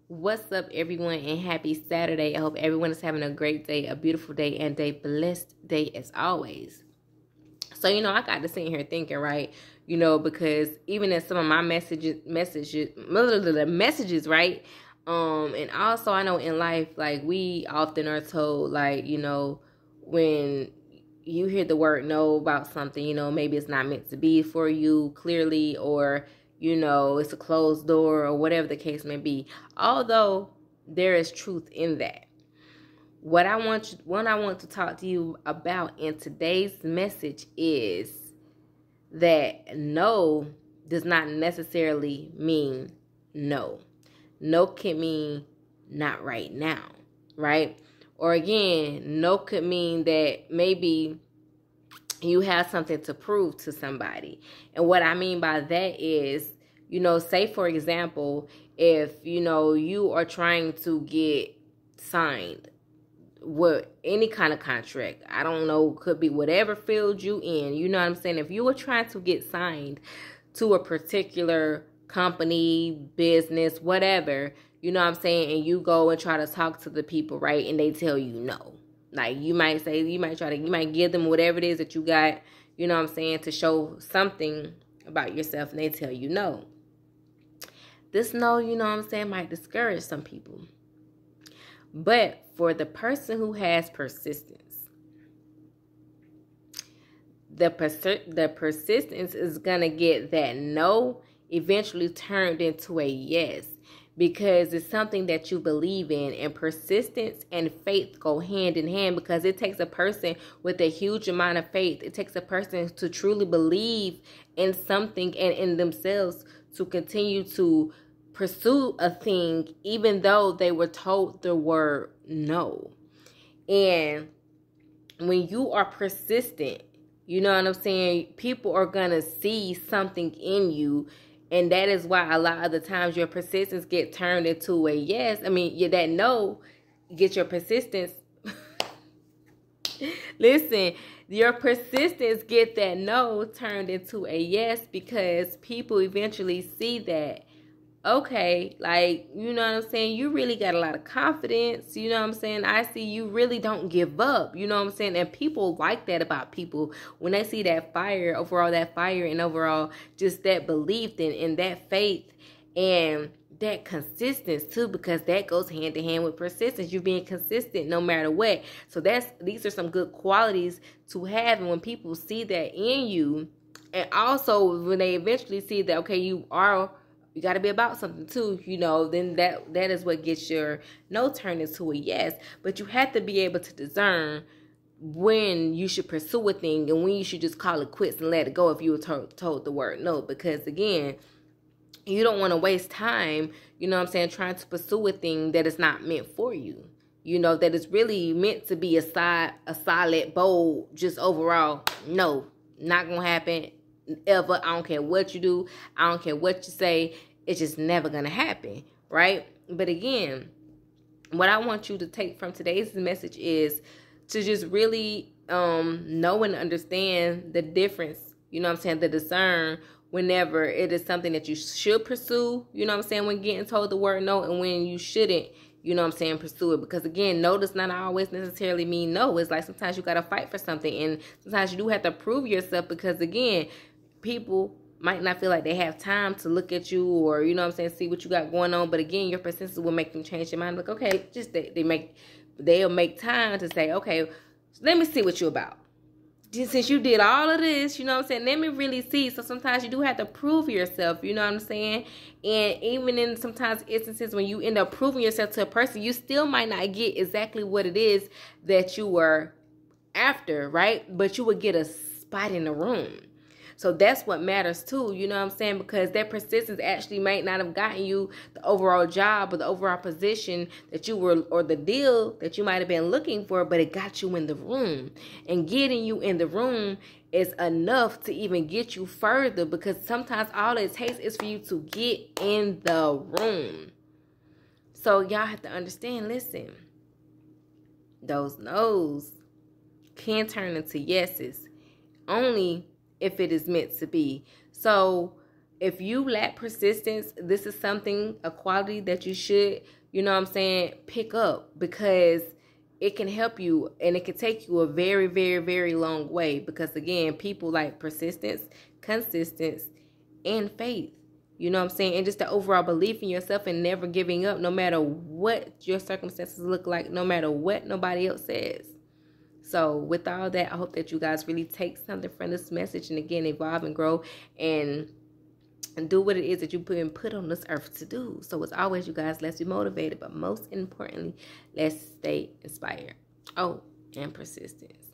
What's up, everyone, and happy Saturday. I hope everyone is having a great day, a beautiful day, and a blessed day as always. So, I got to sit here thinking, right? Because even in some of my messages, right? And also I know in life, like, we often are told, like, when you hear the word no about something, maybe it's not meant to be for you clearly, or it's a closed door, or whatever the case may be. Although there is truth in that. What I want to talk to you about in today's message is that no does not necessarily mean no. No can mean not right now, right? Or again, no could mean that maybe you have something to prove to somebody. And what I mean by that is, say for example, if, you are trying to get signed with any kind of contract, I don't know, could be whatever field you in, you know what I'm saying? If you were trying to get signed to a particular company, business, whatever, you know what I'm saying, and you go and try to talk to the people, right, and they tell you no. Like, you might give them whatever it is that you got, you know what I'm saying, to show something about yourself, and they tell you no. This no, you know what I'm saying, might discourage some people. But for the person who has persistence, the persistence is going to get that no eventually turned into a yes, because it's something that you believe in, and persistence and faith go hand in hand, because it takes a person with a huge amount of faith. It takes a person to truly believe in something and in themselves to continue to pursue a thing, even though they were told the word no. And when you are persistent, you know what I'm saying, people are going to see something in you. And that is why a lot of the times your persistence get turned into a yes. I mean, that no get your persistence. Listen, your persistence get that no turned into a yes, because people eventually see that, okay, like, you know what I'm saying, you really got a lot of confidence, you know what I'm saying, I see you really don't give up, you know what I'm saying, and people like that about people when they see that fire, and overall just that belief and that faith and that consistency too, because that goes hand in hand with persistence. You're being consistent no matter what. So these are some good qualities to have, and when people see that in you, and also when they eventually see that, okay, you got to be about something too, then that is what gets your no turned into a yes. But you have to be able to discern when you should pursue a thing and when you should just call it quits and let it go if you were told the word no. Because again, you don't want to waste time, you know what I'm saying, trying to pursue a thing that is not meant for you. That is really meant to be a solid, bold, just overall, no, not going to happen ever. I don't care what you do. I don't care what you say. It's just never going to happen, right? But again, what I want you to take from today's message is to just really know and understand the difference, you know what I'm saying, the discern whenever it is something that you should pursue, you know what I'm saying, when getting told the word no, and when you shouldn't, you know what I'm saying, pursue it. Because again, no does not always necessarily mean no. It's like sometimes you got to fight for something, and sometimes you do have to prove yourself, because again, people might not feel like they have time to look at you, or, you know what I'm saying, see what you got going on. But again, your persistence will make them change their mind. Like, okay, just they'll make time to say, okay, let me see what you're about. Since you did all of this, you know what I'm saying, let me really see. So sometimes you do have to prove yourself, you know what I'm saying? And even in sometimes instances when you end up proving yourself to a person, you still might not get exactly what it is that you were after, right? But you would get a spot in the room. So that's what matters too, you know what I'm saying? Because that persistence actually might not have gotten you the overall job or the overall position that you were, or the deal that you might have been looking for, but it got you in the room. And getting you in the room is enough to even get you further, because sometimes all it takes is for you to get in the room. So y'all have to understand, listen, those no's can turn into yeses only if it is meant to be. So if you lack persistence, this is something, a quality that you should, pick up, because it can help you and it can take you a very, very, very long way. Because again, people like persistence, consistency, and faith. And just the overall belief in yourself and never giving up, no matter what your circumstances look like, no matter what nobody else says. So with all that, I hope that you guys really take something from this message, and again, evolve and grow and do what it is that you've been put on this earth to do. So as always, you guys, let's be motivated, but most importantly, let's stay inspired. Oh, and persistence.